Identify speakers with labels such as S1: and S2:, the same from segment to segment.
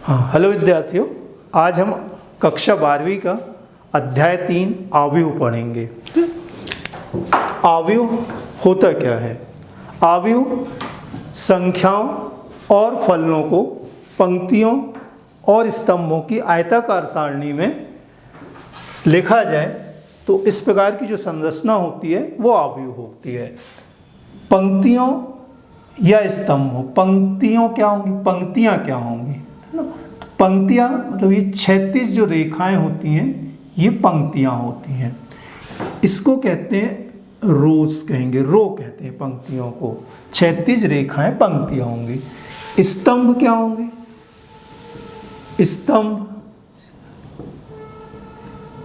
S1: हाँ, हेलो विद्यार्थियों, आज हम कक्षा 12वीं का अध्याय 3 आव्यूह पढ़ेंगे। आव्यूह होता क्या है? आव्यूह संख्याओं और फलनों को पंक्तियों और स्तंभों की आयताकार सारणी में लिखा जाए तो इस प्रकार की जो संरचना होती है वो आव्यूह होती है। पंक्तियों या स्तंभों, पंक्तियों क्या होंगी, पंक्तियाँ क्या होंगी, है ना। पंक्तियाँ मतलब ये क्षैतिज जो रेखाएं होती हैं ये पंक्तियाँ होती हैं। इसको कहते हैं रोज, कहेंगे रो कहते हैं पंक्तियों को। क्षैतिज रेखाएं पंक्तियाँ होंगी। स्तंभ क्या होंगे? स्तंभ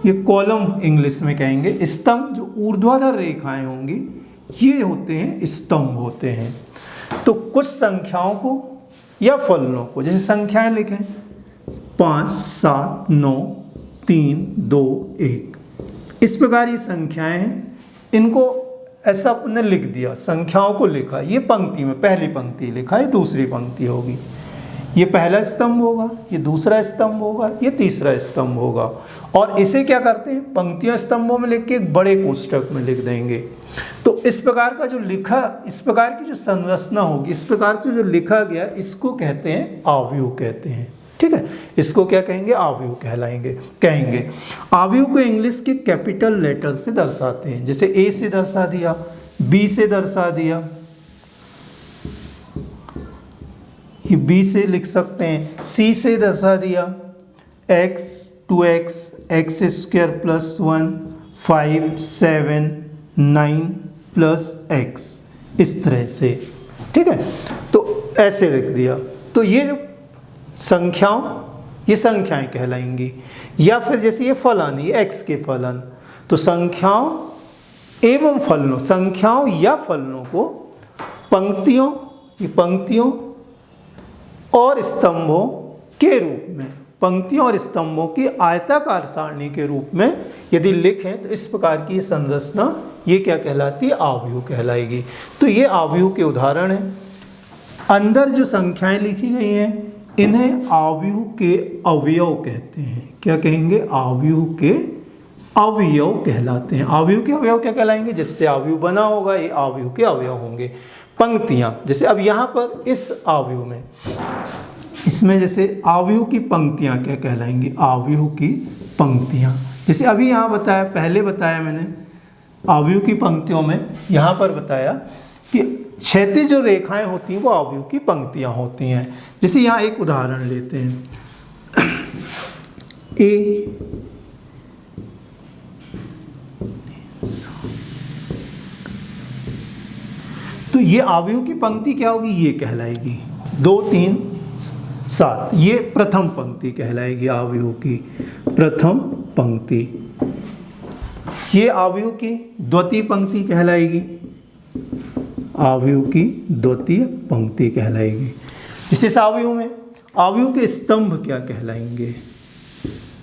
S1: ये कॉलम इंग्लिश में कहेंगे। स्तंभ जो ऊर्ध्वाधर रेखाएं होंगी ये होते हैं, स्तंभ होते हैं। तो कुछ संख्याओं को या फलनों को, जैसे संख्याएं लिखें 5, 7, 9, 3, 2, 1, इस प्रकार ये संख्याएं हैं। इनको ऐसा अपने लिख दिया, संख्याओं को लिखा, ये पंक्ति में पहली पंक्ति लिखा, ये दूसरी पंक्ति होगी, ये पहला स्तंभ होगा, ये दूसरा स्तंभ होगा, ये तीसरा स्तंभ होगा। और इसे क्या करते हैं, पंक्तियों स्तंभों में लिख के एक बड़े कोष्ठक में लिख देंगे। तो इस प्रकार का जो लिखा, इस प्रकार की जो संरचना होगी, इस प्रकार से जो लिखा गया, इसको कहते हैं आव्यूह कहते हैं। ठीक है, इसको क्या कहेंगे, आव्यूह कहेंगे। आव्यूह को इंग्लिश के कैपिटल लेटर से दर्शाते हैं। जैसे ए से दर्शा दिया, बी से दर्शा दिया, ये बी से लिख सकते हैं। सी से दर्शा दिया, x, 2x, x square plus 1, 5, 7, 9 plus x, इस तरह से। ठीक है, तो ऐसे लिख दिया। तो ये जो संख्याओं, ये संख्याएं कहलाएंगी। या फिर जैसे ये फलन, ये x के फलन, तो संख्याओं एवं फलनों, संख्याओं या फलनों को पंक्तियों, ये पंक्तियों और स्तंभों के रूप में, पंक्तियों और स्तंभों की आयताकार सारणी के रूप में यदि लिखें तो इस प्रकार की संरचना ये क्या कहलाती है, आव्यूह कहलाएगी। तो ये आव्यूह के उदाहरण हैं। अंदर जो संख्याएं लिखी गई हैं इन्हें आव्यूह के अवयव कहते हैं। क्या कहेंगे, आव्यूह के अवयव कहलाते हैं। आव्यूह के अवयव क्या कहलाएंगे, जिससे आव्यूह बना होगा ये आव्यूह के अवयव होंगे। पंक्तियाँ, जैसे अब यहाँ पर इस आव्यूह में, इसमें जैसे आव्यूह की पंक्तियाँ क्या कहलाएंगी, आव्यूह की पंक्तियाँ। जैसे अभी यहाँ बताया, पहले बताया मैंने आव्यूह की पंक्तियों में, यहाँ पर बताया कि क्षैतिज जो रेखाएं होती हैं वो आव्यूह की पंक्तियाँ होती हैं। जैसे यहाँ एक उदाहरण लेते हैं, ए, तो ये आव्यूह की पंक्ति क्या होगी, ये कहलाएगी 2, 3, 7, ये प्रथम पंक्ति कहलाएगी आव्यूह की प्रथम पंक्ति। ये आव्यूह की द्वितीय पंक्ति कहलाएगी, आव्यूह की द्वितीय पंक्ति कहलाएगी। जिस इस आव्यूह में आव्यूह के स्तंभ क्या कहलाएंगे,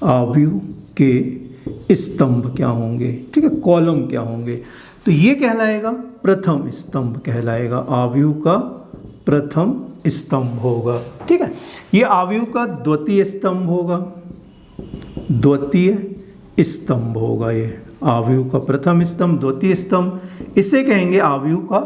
S1: आव्यूह के स्तंभ क्या होंगे, ठीक है, कॉलम क्या होंगे, तो ये कहलाएगा प्रथम स्तंभ कहलाएगा, आव्यूह का प्रथम स्तंभ होगा। ठीक है, ये आव्यूह का द्वितीय स्तंभ होगा, द्वितीय स्तंभ होगा। ये आव्यूह का प्रथम स्तंभ, द्वितीय स्तंभ, इसे कहेंगे आव्यूह का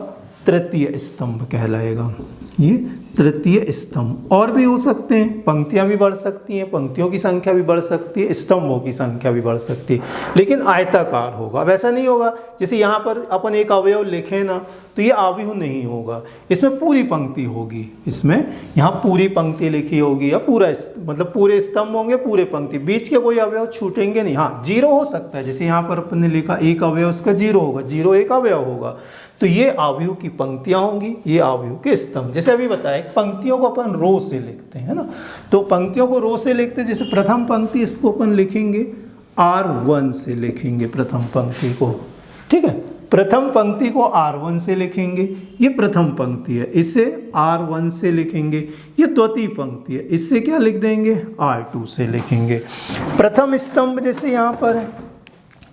S1: तृतीय स्तंभ कहलाएगा, ये तृतीय स्तंभ। और भी हो सकते हैं, पंक्तियां भी बढ़ सकती हैं, पंक्तियों की संख्या भी बढ़ सकती है, स्तंभों की संख्या भी बढ़ सकती है, लेकिन आयताकार होगा। अब ऐसा नहीं होगा जैसे यहाँ पर अपन एक अवयव लिखें ना तो ये आव्यूह नहीं होगा, इसमें पूरी पंक्ति होगी, इसमें यहाँ पूरी पंक्ति लिखी होगी, या पूरा मतलब पूरे स्तंभ होंगे, पूरे पंक्ति, बीच के कोई अवयव छूटेंगे नहीं। हाँ, 0 हो सकता है, जैसे यहाँ पर अपन ने लिखा एक अवयव, उसका 0 होगा, 0 एक अवयव होगा, तो ये आव्यूह की पंक्तियाँ होंगी, ये आव्यूह के स्तंभ। जैसे अभी बताया, पंक्तियों को अपन रो से लिखते हैं, है ना, तो पंक्तियों को रो से लिखते हैं। जैसे प्रथम पंक्ति, इसको अपन लिखेंगे R1 से लिखेंगे प्रथम पंक्ति को। ठीक है, प्रथम पंक्ति को R1 से लिखेंगे, ये प्रथम पंक्ति है, इसे R1 से लिखेंगे। ये द्वितीय पंक्ति है, इससे क्या लिख देंगे, R2 से लिखेंगे। प्रथम स्तंभ जैसे यहाँ पर है,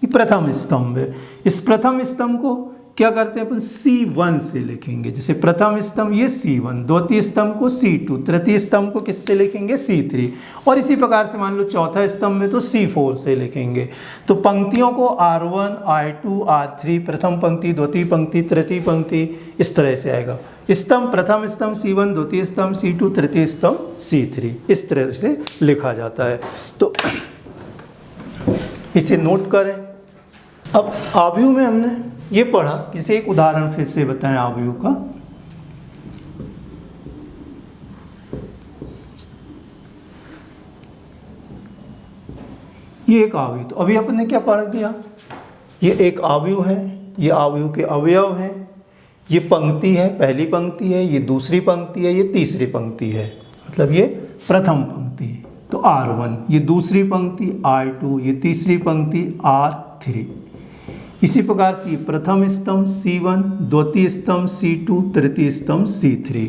S1: ये प्रथम स्तंभ है, इस प्रथम स्तंभ को क्या करते हैं अपन C1 से लिखेंगे। जैसे प्रथम स्तंभ ये C1, द्वितीय स्तंभ को C2, तृतीय स्तंभ को किससे लिखेंगे C3, और इसी प्रकार से मान लो चौथा स्तंभ में तो C4 से लिखेंगे। तो पंक्तियों को R1, R2, R3, प्रथम पंक्ति, द्वितीय पंक्ति, तृतीय पंक्ति, इस तरह से आएगा। स्तंभ, प्रथम स्तंभ C1, द्वितीय स्तंभ C2, तृतीय स्तंभ C3, इस तरह से लिखा जाता है। तो इसे नोट करें। अब आव्यूह में हमने ये पढ़ा, किसी एक उदाहरण फिर से बताएं आव्यूह का। ये एक आव्यूह, तो अभी अपन ने क्या पढ़ दिया, ये एक आव्यूह है, ये आव्यूह के अवयव हैं, ये पंक्ति है, पहली पंक्ति है, ये दूसरी पंक्ति है, ये तीसरी पंक्ति है, मतलब ये प्रथम पंक्ति तो R1, ये दूसरी पंक्ति R2, ये तीसरी पंक्ति R3। इसी प्रकार से प्रथम स्तंभ C1, द्वितीय स्तंभ C2, तृतीय स्तंभ C3।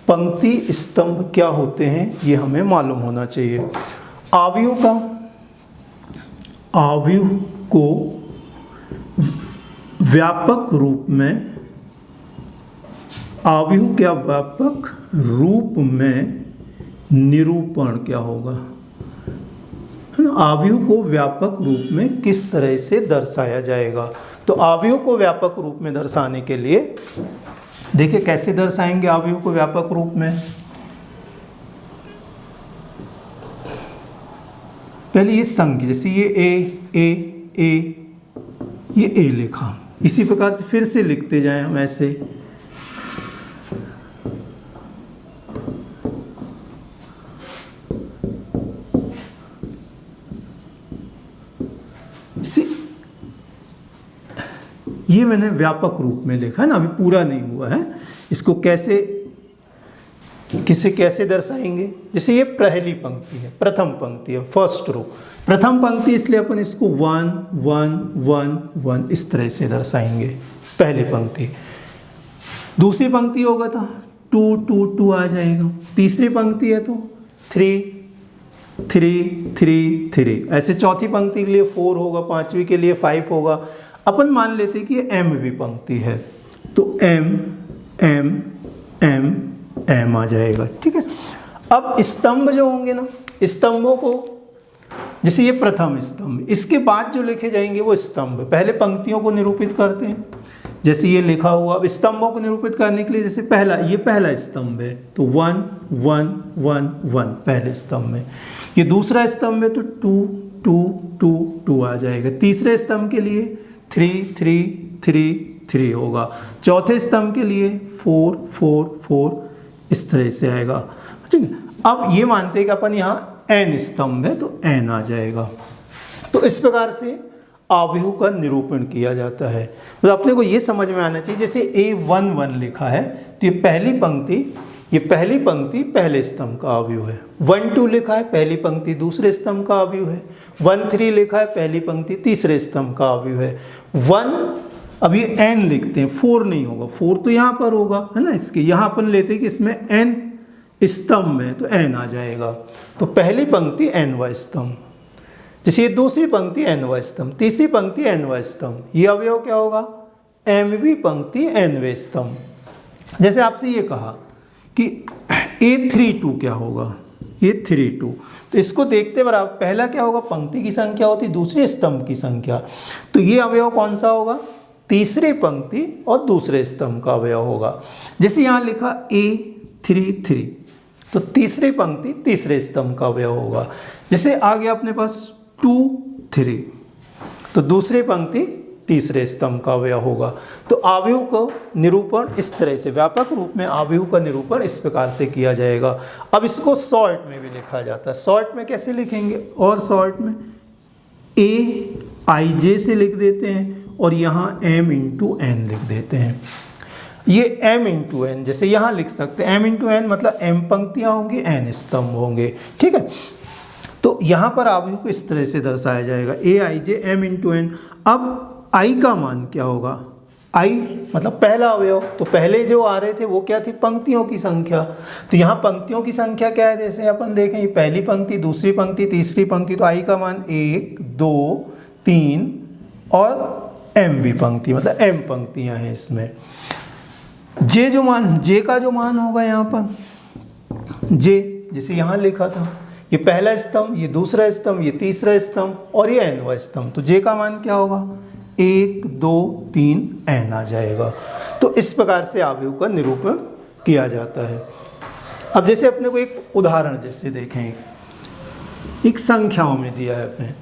S1: पंक्ति स्तंभ क्या होते हैं ये हमें मालूम होना चाहिए। आव्यूह को व्यापक रूप में, आव्यूह के व्यापक रूप में निरूपण क्या होगा, है ना। आव्यूह को व्यापक रूप में किस तरह से दर्शाया जाएगा, तो आव्यूह को व्यापक रूप में दर्शाने के लिए देखिए कैसे दर्शाएंगे आव्यूह को व्यापक रूप में। पहले ये संज्ञा, जैसे ये ए ये ए लिखा, इसी प्रकार से फिर से लिखते जाएं हम ऐसे। ये मैंने व्यापक रूप में लिखा है ना, अभी पूरा नहीं हुआ है। इसको कैसे दर्शाएंगे, जैसे ये पहली पंक्ति है, प्रथम पंक्ति है, फर्स्ट रो, प्रथम पंक्ति, इसलिए अपन इसको 1 1 1 1 इस तरह से दर्शाएंगे पहली पंक्ति। दूसरी पंक्ति होगा तो 2 2 2 आ जाएगा, तीसरी पंक्ति है तो 3 3 3 3, ऐसे चौथी पंक्ति के लिए 4 होगा, पांचवी के लिए 5 होगा। अपन मान लेते हैं कि ये एम भी पंक्ति है तो एम एम एम एम आ जाएगा, ठीक है। अब स्तंभ जो होंगे ना, स्तंभों को, जैसे ये प्रथम स्तंभ, इसके बाद जो लिखे जाएंगे वो स्तंभ पहले पंक्तियों को निरूपित करते हैं। जैसे ये लिखा हुआ, अब स्तंभों को निरूपित करने के लिए जैसे ये पहला स्तंभ है तो 1 1 1 1 पहले स्तंभ में, ये दूसरा स्तंभ है तो 2 2 2 2 आ जाएगा, तीसरे स्तंभ के लिए 3 3 3 3 होगा, चौथे स्तंभ के लिए 4 4 4 इस तरह से आएगा, ठीक है। अब ये मानते हैं कि अपन यहाँ n स्तंभ है तो n आ जाएगा। तो इस प्रकार से आव्यूह का निरूपण किया जाता है। तो अपने को ये समझ में आना चाहिए, जैसे A1 1 लिखा है तो ये पहली पंक्ति पहले स्तंभ का आव्यूह है। 1 2 लिखा है पहली पंक्ति दूसरे स्तंभ का आव्यूह है। 1 3 लिखा है पहली पंक्ति तीसरे स्तंभ का आव्यूह है। 1 अब ये n लिखते हैं, 4 नहीं होगा, 4 तो यहाँ पर होगा, है ना। इसके यहाँ अपन लेते हैं कि इसमें n स्तंभ है तो n आ जाएगा। तो पहली पंक्ति nवां स्तंभ, जैसे ये दूसरी पंक्ति nवां स्तंभ, तीसरी पंक्ति nवां स्तंभ, ये अवयव क्या होगा mवीं पंक्ति nवें स्तंभ। जैसे आपसे ये कहा कि A32 क्या होगा, A32, तो इसको देखते बराबर पहला क्या होगा, पंक्ति की संख्या होती, दूसरे स्तंभ की संख्या, तो ये अवयव कौन सा होगा, तीसरी पंक्ति और दूसरे स्तंभ का अवयव होगा। जैसे यहाँ लिखा A33 तो तीसरी पंक्ति तीसरे स्तंभ का अवयव होगा। जैसे आ गया अपने पास 2 3 तो दूसरी पंक्ति तीसरे स्तंभ का अवयव होगा। तो आव्यूह को निरूपण इस तरह से, व्यापक रूप में आव्यूह का निरूपण इस प्रकार से किया जाएगा। अब इसको शॉर्ट में भी लिखा जाता है। शॉर्ट में कैसे लिखेंगे, और शॉर्ट में AIJ से लिख देते हैं और यहाँ M × N लिख देते हैं। ये M × N, जैसे यहाँ लिख सकते हैं M × N मतलब M पंक्तियाँ होंगी N स्तंभ होंगे, ठीक है। तो यहाँ पर आव्यूह को इस तरह से दर्शाया जाएगा AIJ M × N। अब I का मान क्या होगा, I मतलब पहला अवयव, तो पहले जो आ रहे थे वो क्या थी, पंक्तियों की संख्या। तो यहाँ पंक्तियों की संख्या क्या है, जैसे अपन देखें ये पहली पंक्ति दूसरी पंक्ति तीसरी पंक्ति, तो I का मान 1 2 3 और एम वी पंक्ति, मतलब एम पंक्तियां हैं इसमें। जे का जो मान होगा यहाँ पर जे, जैसे यहाँ लिखा था, ये पहला स्तंभ, ये दूसरा स्तंभ, ये तीसरा स्तंभ और ये nवां स्तंभ, तो जे का मान क्या होगा 1 2 3 n आ जाएगा। तो इस प्रकार से आव्यूह का निरूपण किया जाता है। अब जैसे अपने को एक उदाहरण जैसे देखें, एक संख्याओं में दिया है अपने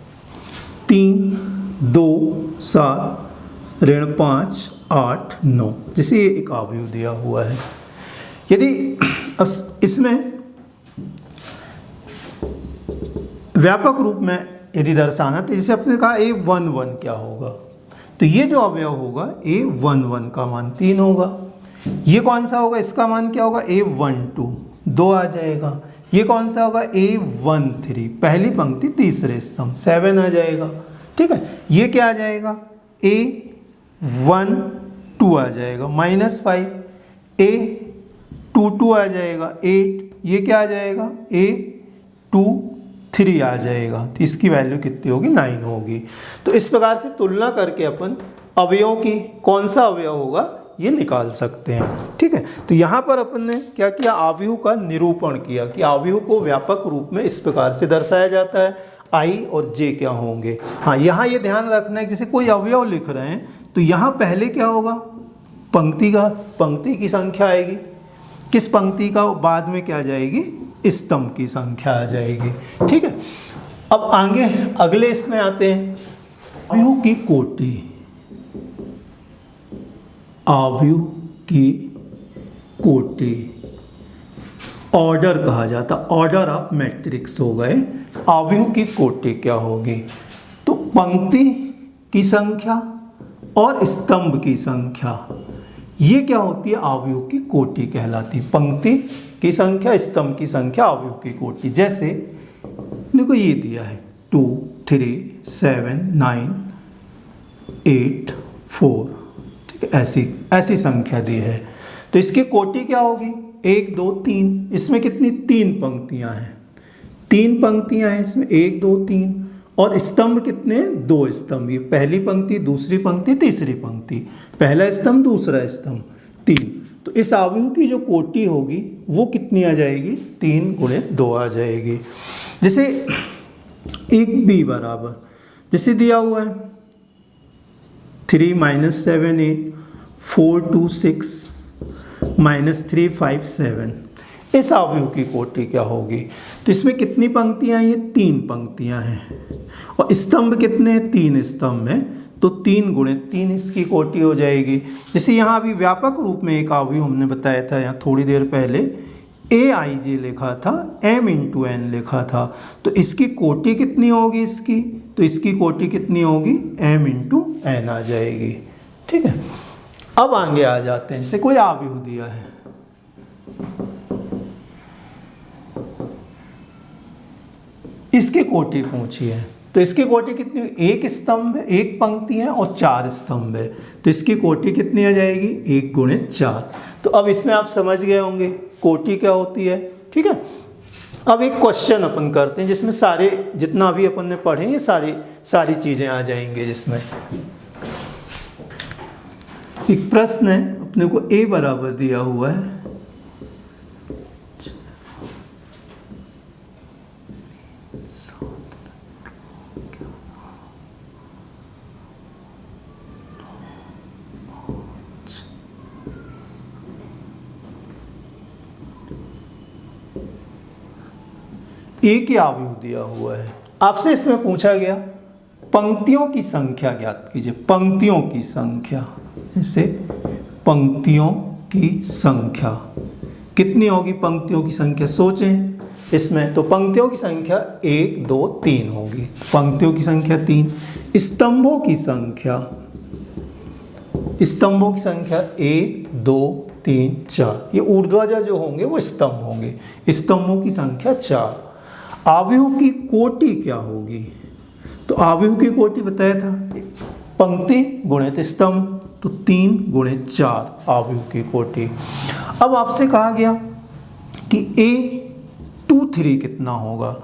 S1: 3 2 7 ऋण 5 8 9, जैसे ये एक आव्यूह दिया हुआ है। यदि अब इसमें व्यापक रूप में यदि दर्शाना, तो जैसे अपने कहा A11 क्या होगा, तो ये जो अवयव होगा A11 का मान 3 होगा। ये कौन सा होगा, इसका मान क्या होगा A12 2 आ जाएगा। ये कौन सा होगा A13 पहली पंक्ति तीसरे स्तंभ 7 आ जाएगा। ठीक है, ये क्या आ जाएगा A12 आ जाएगा -5, A22 आ जाएगा 8, ये क्या आ जाएगा A23 आ जाएगा। तो इसकी वैल्यू कितनी होगी 9 होगी। तो इस प्रकार से तुलना करके अपन अवयवों की कौन सा अवयव होगा ये निकाल सकते हैं। ठीक है, तो यहाँ पर अपन ने क्या किया, आव्यूह का निरूपण किया कि आव्यूह को व्यापक रूप में इस प्रकार से दर्शाया जाता है, आई और जे क्या होंगे। हाँ, यहाँ ये ध्यान रखना है कि जैसे कोई अवयव लिख रहे हैं तो यहाँ पहले क्या होगा, पंक्ति की संख्या आएगी, किस पंक्ति का, बाद में क्या आ जाएगी, स्तंभ की संख्या आ जाएगी। ठीक है, अब आगे अगले इसमें आते हैं आव्यूह की कोटि। आव्यूह की कोटि ऑर्डर कहा जाता, ऑर्डर ऑफ मैट्रिक्स हो गए। आव्यूह की कोटि क्या होगी, तो पंक्ति की संख्या और स्तंभ की संख्या, ये क्या होती है, आव्यूह की कोटि कहलाती। पंक्ति की संख्या, स्तंभ की संख्या, आव्यूह की कोटि। जैसे देखो ये दिया है 2 3 7 9 8 4, ठीक है, ऐसी संख्या दी है, तो इसकी कोटि क्या होगी 1 2 3। इसमें कितनी 3 पंक्तियां हैं, 3 पंक्तियां हैं इसमें 1 2 3, और स्तंभ कितने 2 स्तंभ, ये पहली पंक्ति दूसरी पंक्ति तीसरी पंक्ति, पहला स्तंभ दूसरा स्तंभ 3। तो इस आव्यूह की जो कोटि होगी वो कितनी आ जाएगी 3 × 2 आ जाएगी। जैसे एक b बराबर जैसे दिया हुआ है 3 7 8 4 2 6 -3 5 7, इस आव्यूह की कोटि क्या होगी, तो इसमें कितनी पंक्तियां हैं, ये 3 पंक्तियां हैं, और स्तंभ कितने हैं 3 स्तंभ हैं, तो 3 × 3 इसकी कोटि हो जाएगी। जैसे यहाँ अभी व्यापक रूप में एक आव्यूह हमने बताया था यहाँ थोड़ी देर पहले, Aij लिखा था, m × n लिखा था, तो इसकी कोटि कितनी होगी इसकी, तो इसकी कोटि कितनी होगी m × n आ जाएगी। ठीक है, अब आगे आ जाते हैं, जैसे कोई आव्यूह दिया है, इसकी कोटि पूछी है, तो इसकी कोटि कितनी, एक स्तंभ है, एक पंक्ति है और 4 स्तंभ है, तो इसकी कोटि कितनी आ जाएगी 1 × 4। तो अब इसमें आप समझ गए होंगे कोटि क्या होती है। ठीक है, अब एक क्वेश्चन अपन करते हैं जिसमें सारे जितना अभी अपन ने पढ़ेंगे सारी चीजें आ जाएंगे। जिसमें एक प्रश्न है, अपने को a बराबर दिया हुआ है, एक ही आव्यूह दिया हुआ है, आपसे इसमें पूछा गया पंक्तियों की संख्या ज्ञात कीजिए। पंक्तियों की संख्या, जैसे पंक्तियों की संख्या कितनी होगी, पंक्तियों की संख्या सोचें इसमें, तो पंक्तियों की संख्या 1 2 3 होगी, पंक्तियों की संख्या 3। स्तंभों की संख्या 1 2 3 4, ये ऊर्ध्वाधर जो होंगे वो स्तंभ होंगे, स्तंभों की संख्या 4। आव्यूह की कोटि क्या होगी, तो आव्यूह की कोटि बताया था पंक्ति गुणित स्तंभ, तो 3 × 4 आव्यूह की कोटि। अब आपसे कहा गया कि A23 कितना होगा,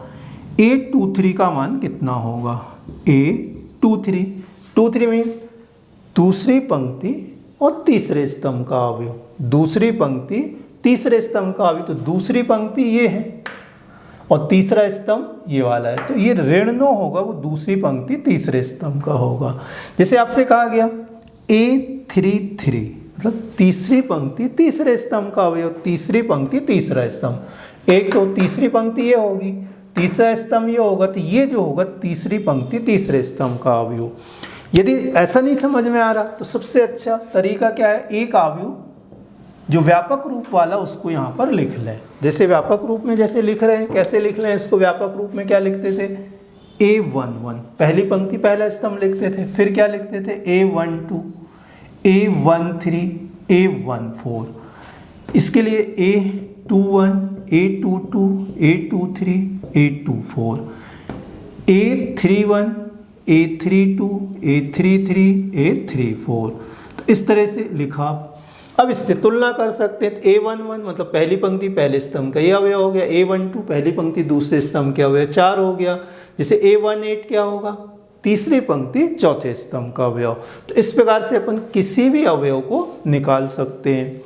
S1: A23 का मान कितना होगा, A23 मीन्स दूसरी पंक्ति और तीसरे स्तंभ का अवयव, दूसरी पंक्ति तीसरे स्तंभ का अवयव, तो दूसरी पंक्ति ये है और तीसरा स्तंभ ये वाला है, तो ये ऋण 9 होगा, वो दूसरी पंक्ति तीसरे स्तंभ का होगा। जैसे आपसे कहा गया A33 मतलब तीसरी पंक्ति तीसरे स्तंभ का अवयव, तीसरी पंक्ति तीसरा स्तंभ, एक तो तीसरी पंक्ति ये होगी, तीसरा स्तंभ ये होगा, तो ये जो होगा तीसरी पंक्ति तीसरे स्तंभ का अवयव। यदि ऐसा नहीं समझ में आ रहा तो सबसे अच्छा तरीका क्या है, एक अवयव जो व्यापक रूप वाला उसको यहाँ पर लिख लें। जैसे व्यापक रूप में जैसे लिख रहे हैं, कैसे लिख लें इसको व्यापक रूप में, क्या लिखते थे, A11 पहली पंक्ति पहला स्तंभ लिखते थे, फिर क्या लिखते थे A12 A13 A14, इसके लिए A21 A22 A23 A24 A31 A32 A33 A34, तो इस तरह से लिखा। अब इससे तुलना कर सकते हैं, A11 मतलब पहली पंक्ति पहले स्तंभ का ये अवयव हो गया, A12 पहली पंक्ति दूसरे स्तंभ के अवयव 4 हो गया। जैसे A18 क्या होगा, तीसरी पंक्ति चौथे स्तंभ का अवयव। तो इस प्रकार से अपन किसी भी अवयव को निकाल सकते हैं।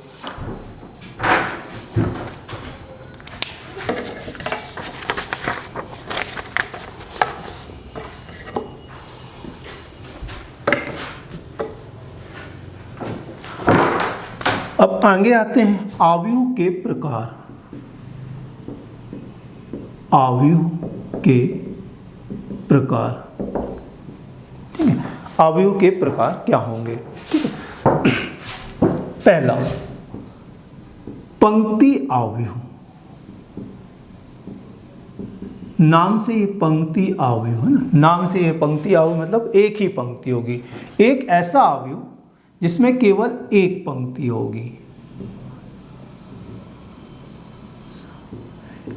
S1: अब आगे आते हैं अवयव के प्रकार। अवयव के प्रकार, ठीक है, अवयव के प्रकार क्या होंगे, ठीक है। पहला पंक्ति अवयव, नाम से ये पंक्ति अवयव है ना, नाम से ये पंक्ति अवयव मतलब एक ही पंक्ति होगी, एक ऐसा अवयव जिसमें केवल एक पंक्ति होगी।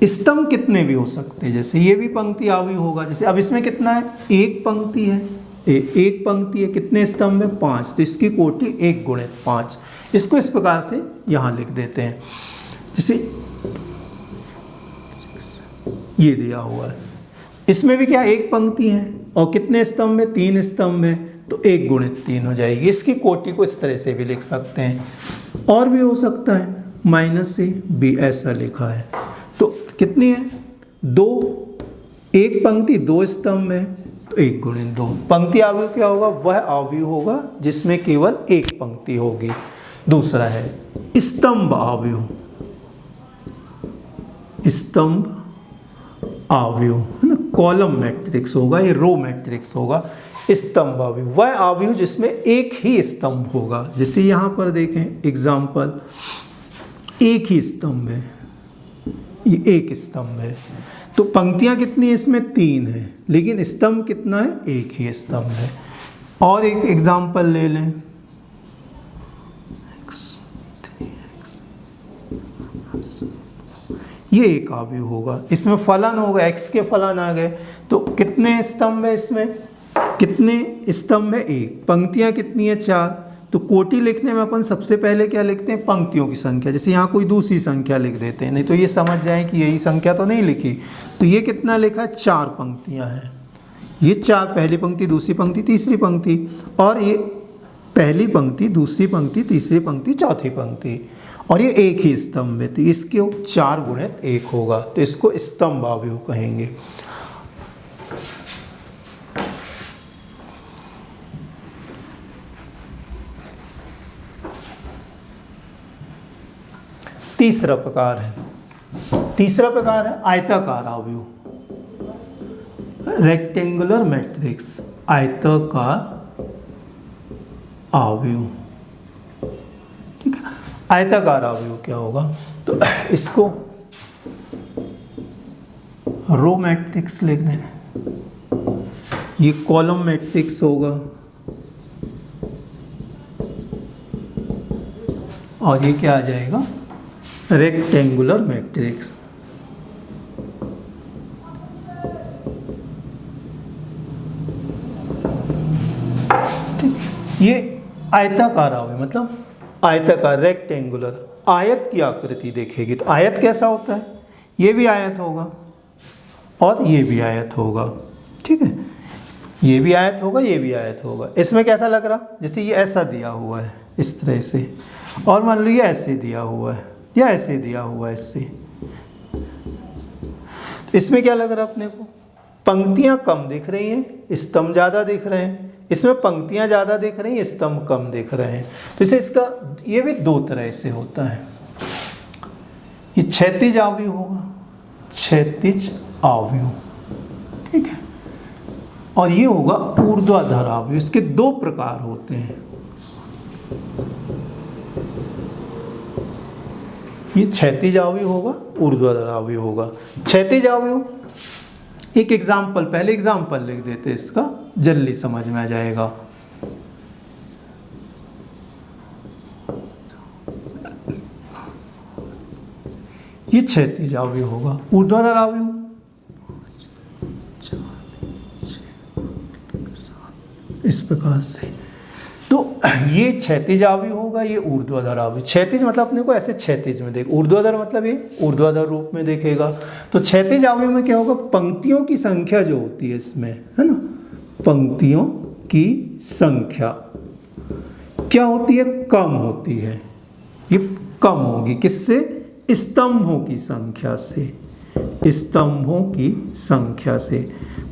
S1: स्तंभ कितने भी हो सकते हैं, जैसे ये भी पंक्ति अवयव होगा, जैसे अब इसमें कितना है, एक पंक्ति है, एक पंक्ति है, कितने स्तंभ है, 5, तो इसकी कोटि 1 गुणित 5। इसको इस प्रकार से यहाँ लिख देते हैं, जैसे ये दिया हुआ है, इसमें भी क्या एक पंक्ति है और कितने स्तंभ में, 3 स्तंभ में, तो 1 गुणित 3 हो जाएगी। इसकी कोटि को इस तरह से भी लिख सकते हैं, और भी हो सकता है माइनस से भी ऐसा लिखा है, तो कितनी है, 2, एक पंक्ति 2 स्तंभ में, तो 1 गुणित 2। पंक्ति अवयव क्या होगा, वह अवयव होगा जिसमें केवल एक पंक्ति होगी। दूसरा है स्तंभ अवयव, स्तंभ अवयव है ना, कॉलम मैट्रिक्स होगा, ये रो मैट्रिक्स होगा। स्तंभ अवयव वह अवयव जिसमें एक ही स्तंभ होगा, जैसे यहाँ पर देखें एग्जाम्पल, एक ही स्तंभ है, ये एक स्तंभ है, तो पंक्तियाँ कितनी है इसमें, 3 है, लेकिन स्तंभ कितना है, एक ही स्तंभ है। और एक एग्जाम्पल ले लें, ये एक अवयव होगा, इसमें फलन होगा, x के फलन आ गए, तो कितने स्तंभ है इसमें, कितने स्तंभ है, एक, पंक्तियाँ कितनी है, 4, तो कोटि लिखने में अपन सबसे पहले क्या लिखते हैं, पंक्तियों की संख्या, जैसे यहाँ कोई दूसरी संख्या लिख देते हैं, नहीं तो ये समझ जाए कि यही संख्या तो नहीं लिखी, तो ये कितना लिखा है, 4 पंक्तियाँ हैं, ये 4, पहली पंक्ति दूसरी पंक्ति तीसरी पंक्ति, और ये पहली पंक्ति दूसरी पंक्ति तीसरी पंक्ति चौथी पंक्ति, और ये एक ही स्तंभ है, तो इसके 4 गुणित 1 होगा, तो इसको स्तंभ अवयव कहेंगे। तीसरा प्रकार है आयताकार अवयव, रेक्टेंगुलर मैट्रिक्स, आयताकार अवयव, ठीक है। आयताकार अवयव क्या होगा, तो इसको रो मैट्रिक्स लिख दें, ये कॉलम मैट्रिक्स होगा, और ये क्या आ जाएगा, रेक्टेंगुलर मैट्रिक्स। ठीक, ये आयताकार अवयव मतलब आयताकार, रेक्टेंगुलर, आयत की आकृति देखेगी, तो आयत कैसा होता है, ये भी आयत होगा और ये भी आयत होगा, ठीक है। ये भी आयत होगा, ये भी आयत होगा। इसमें कैसा लग रहा, जैसे ये ऐसा दिया हुआ है इस तरह से, और मान लो ये ऐसे दिया हुआ है या ऐसे दिया हुआ है इससे, तो इसमें क्या लग रहा है अपने को, पंक्तियां कम दिख रही हैं, स्तंभ ज़्यादा दिख रहे हैं। इसमें पंक्तियां ज़्यादा दिख रही हैं, स्तंभ कम दिख रहे हैं। तो इसे इसका ये भी दो तरह से होता है। ये क्षैतिज आवयव होगा, क्षैतिज आवयव, ठीक है, और ये होगा ऊर्ध्वाधर आवयव। इसके दो प्रकार होते हैं। ये क्षैतिज आवयव होगा, ऊर्ध्वाधर आवयव होगा। क्षैतिज आवयव, एक एग्जाम्पल, पहले एग्जाम्पल लिख देते इसका, जल्दी समझ में आ जाएगा। ये क्षैतिज आवयव होगा। ऊर्ध्वाधर आवयव, इस प्रकार से। तो ये क्षैतिज आवयव होगा, ये ऊर्ध्वाधर आवयव। क्षैतिज मतलब अपने को ऐसे क्षैतिज में देख, ऊर्ध्वाधर मतलब ये ऊर्ध्वाधर रूप में देखेगा। तो क्षैतिज आवयव में क्या होगा, पंक्तियों की संख्या जो होती है इसमें, है ना, पंक्तियों की संख्या क्या होती है, कम होती है। ये कम होगी किससे, स्तंभों की संख्या से, स्तंभों की संख्या से।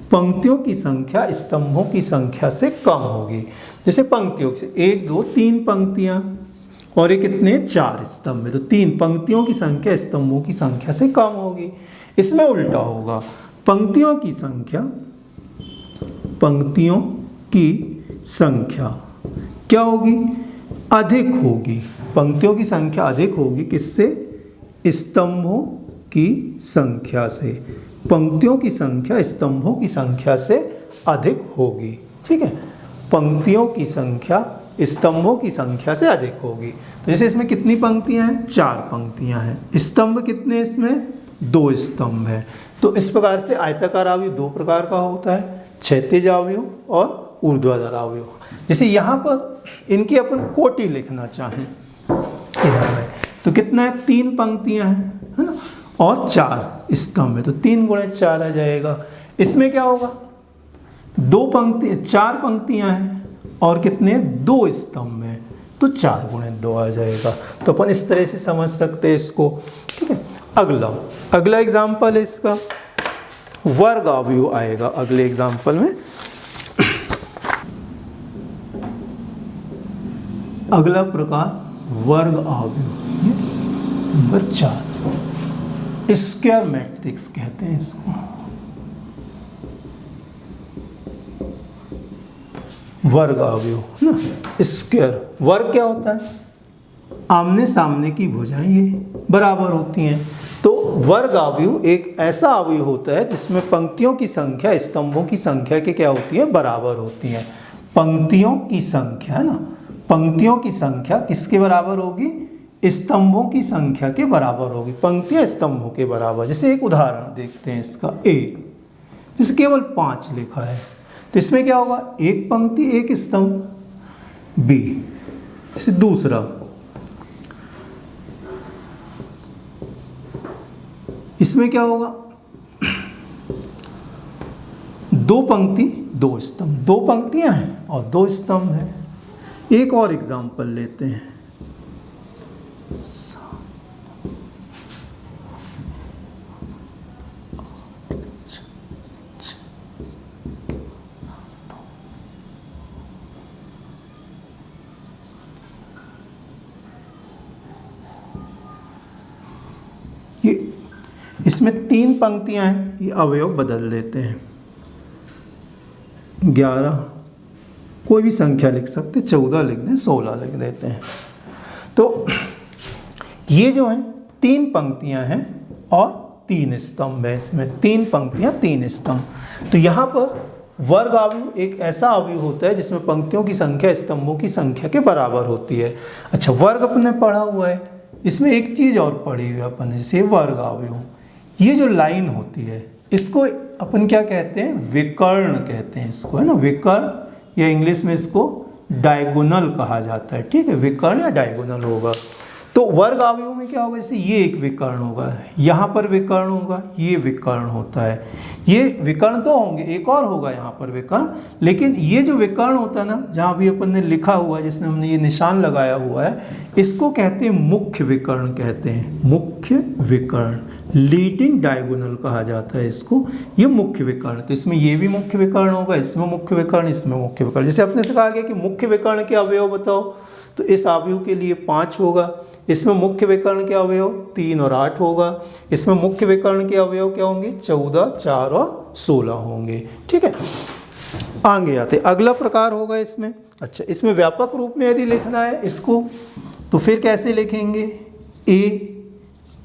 S1: पंक्तियों की संख्या स्तंभों की संख्या से कम होगी। जैसे पंक्तियों से 1 2 3 पंक्तियां और ये कितने 4 स्तंभ है, तो 3 पंक्तियों की संख्या स्तंभों की संख्या से कम होगी। इसमें उल्टा होगा, पंक्तियों की संख्या, पंक्तियों की संख्या क्या होगी, अधिक होगी। पंक्तियों की संख्या अधिक होगी किससे, स्तंभों की संख्या से। पंक्तियों की संख्या स्तंभों की संख्या से अधिक होगी, ठीक है। पंक्तियों की संख्या स्तंभों की संख्या से अधिक होगी। तो जैसे इसमें कितनी पंक्तियां हैं, 4 पंक्तियां हैं। स्तंभ कितने, इसमें 2 स्तंभ हैं। तो इस प्रकार से आयताकार आवयव 2 प्रकार का होता है, क्षैतिज आवयव और ऊर्ध्वाधर आवयव। जैसे यहाँ पर इनकी अपन कोटि लिखना चाहें इधर में, तो कितना है, 3 पंक्तियां हैं, है ना, और 4 स्तंभ है, तो 3 × 4 आ जाएगा। इसमें क्या होगा, 4 पंक्तियां हैं और कितने 2 स्तंभ हैं, तो 4 × 2 आ जाएगा। तो अपन इस तरह से समझ सकते हैं इसको, ठीक है। अगला एग्जाम्पल है इसका, वर्ग आवयव आएगा अगले एग्जाम्पल में। अगला प्रकार वर्ग आवयव, नंबर 4, स्क्वायर मैट्रिक्स कहते हैं इसको। वर्ग आवयव ना, स्क्वायर, वर्ग क्या होता है, आमने सामने की भुजाएं ये बराबर होती हैं। तो वर्ग आवयव एक ऐसा आवयव होता है जिसमें पंक्तियों की संख्या स्तंभों की संख्या के क्या होती है, बराबर होती है। पंक्तियों की संख्या, है ना, पंक्तियों की संख्या किसके बराबर होगी, स्तंभों की संख्या के बराबर होगी। पंक्तियां स्तंभों के बराबर। जैसे एक उदाहरण देखते हैं इसका, ए, जिसे केवल 5 लिखा है, तो इसमें क्या होगा, 1 पंक्ति 1 स्तंभ। बी, जैसे दूसरा, इसमें क्या होगा, 2 पंक्ति 2 स्तंभ, 2 पंक्तियां हैं और 2 स्तंभ हैं। एक और एग्जाम्पल लेते हैं, इसमें 3 पंक्तियां हैं, ये अवयव बदल देते हैं। 11, कोई भी संख्या लिख सकते, 14 लिख दें, 16 लिख देते हैं। तो ये जो है 3 पंक्तियां हैं और 3 स्तंभ है। इसमें 3 पंक्तियां 3 स्तंभ। तो यहाँ पर वर्ग आवयव एक ऐसा आवयव होता है जिसमें पंक्तियों की संख्या स्तंभों की संख्या के बराबर होती है। अच्छा, वर्ग अपने पढ़ा हुआ है, इसमें एक चीज़ और पढ़ी हुई है अपन, जैसे वर्ग आवयव, ये जो लाइन होती है इसको अपन क्या कहते हैं, विकर्ण कहते हैं इसको, है ना, विकर्ण, या इंग्लिश में इसको डायगोनल कहा जाता है, ठीक है, विकर्ण या डायगोनल होगा। तो वर्ग अवयव में क्या होगा, जैसे ये एक विकर्ण होगा, यहाँ पर विकर्ण होगा, ये विकर्ण होता है, ये विकर्ण तो होंगे, एक और होगा यहाँ पर विकर्ण, लेकिन ये जो विकर्ण होता है ना, जहाँ भी अपन ने लिखा हुआ है, जिसमें हमने ये निशान लगाया हुआ है, इसको कहते हैं मुख्य विकर्ण कहते हैं, मुख्य विकर्ण, लीडिंग डायगोनल कहा जाता है इसको, ये मुख्य विकर्ण। तो इसमें ये भी मुख्य विकर्ण होगा, इसमें मुख्य विकर्ण, इसमें मुख्य विकर्ण। जैसे अपने से कहा गया कि मुख्य विकर्ण के अवयव बताओ, तो इस अवयव के लिए 5 होगा, इसमें मुख्य विकर्ण के अवयव 3 और 8 होगा, इसमें मुख्य विकर्ण के अवयव क्या होंगे, 14, 4 और 16 होंगे। ठीक है, आगे आते अगला प्रकार होगा इसमें। अच्छा, इसमें व्यापक रूप में यदि लिखना है इसको, तो फिर कैसे लिखेंगे, ए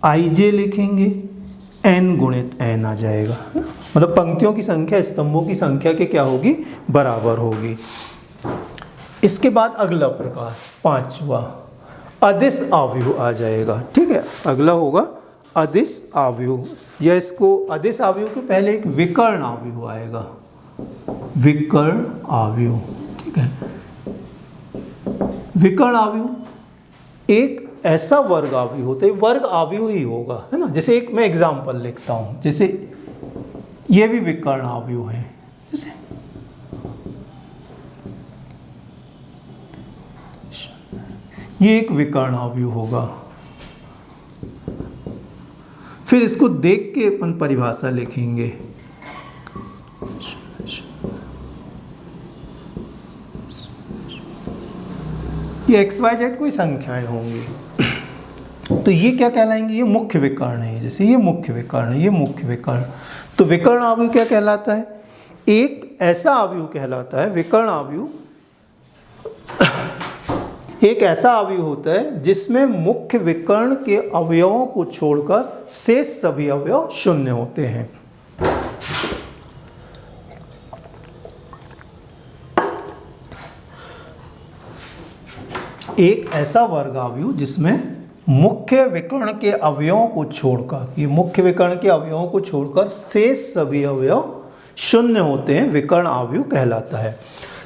S1: आई जे लिखेंगे, n गुणित n आ जाएगा, है ना, मतलब पंक्तियों की संख्या स्तंभों की संख्या के क्या होगी, बराबर होगी। इसके बाद अगला प्रकार 5वां अदिश आव्यूह आ जाएगा। ठीक है, अगला होगा अदिश आव्यूह, या इसको अदिश आव्यूह के पहले एक विकर्ण आव्यूह आएगा, विकर्ण आव्यूह। ठीक है, विकर्ण आव्यूह एक ऐसा वर्ग आव्यूह होता है, वर्ग आव्यूह ही होगा, है ना। जैसे एक मैं एग्जाम्पल लिखता हूं, जैसे ये भी विकर्ण आव्यूह है, जैसे ये एक विकर्ण आव्यूह होगा। फिर इसको देख के अपन परिभाषा लिखेंगे, ये XYZ कोई संख्याएं होंगी, तो ये क्या कहलाएंगे, ये मुख्य विकर्ण है। जैसे ये मुख्य विकर्ण है, ये मुख्य विकर्ण, तो विकर्ण आव्यूह क्या कहलाता है, एक ऐसा आव्यूह कहलाता है, विकर्ण आव्यूह एक ऐसा आव्यूह होता है जिसमें मुख्य विकर्ण के अवयवों को छोड़कर शेष सभी अवयव शून्य होते हैं। एक ऐसा वर्ग आव्यूह जिसमें मुख्य विकर्ण के अवयवों को छोड़कर, ये मुख्य विकर्ण के अवयवों को छोड़कर शेष सभी अवयव शून्य होते हैं, विकर्ण आव्यूह कहलाता है।